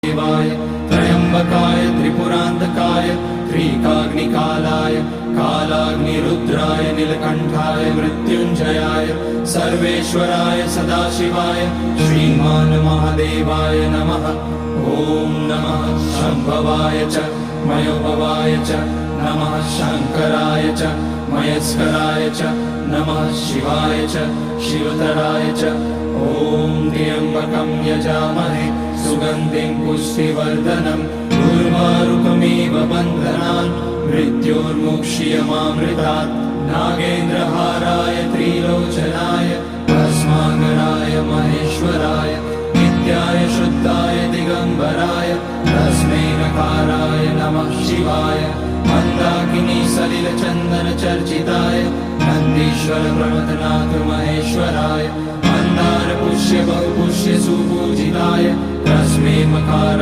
देवाय त्र्यंबकाय त्रिपुरांतकाय त्रिकाग्निकालाय कालाग्निरुद्राय नीलकंठाय मृत्युंजयाय सर्वेश्वराय सदाशिवाय श्रीमान महादेवाय नमः। ओम नमः शंभवाय च मयोभवाय च नमः शंकराय च मयस्कराय च नमः शिवाय च शिवतराय च। ओम त्र्यंबकं यजामहे सुगंधिं पुष्टिवर्धनम् उर्वारुकमिव बन्धनान् मृत्योर्मुक्षीयमामृतात्। नागेन्द्रहाराय त्रिलोचनाय भस्माकराय महेश्वराय नित्याय शुद्धाय दिगंबराय तस्मै नकाराय नमः शिवाय। मंदाकिनी सलिल चंदन चर्चिताय नंदीश्वर प्रमथनाथ महेश्वराय मंदार पुष्य बहुपुष्य सुपूजिताय तस्मै मकाराय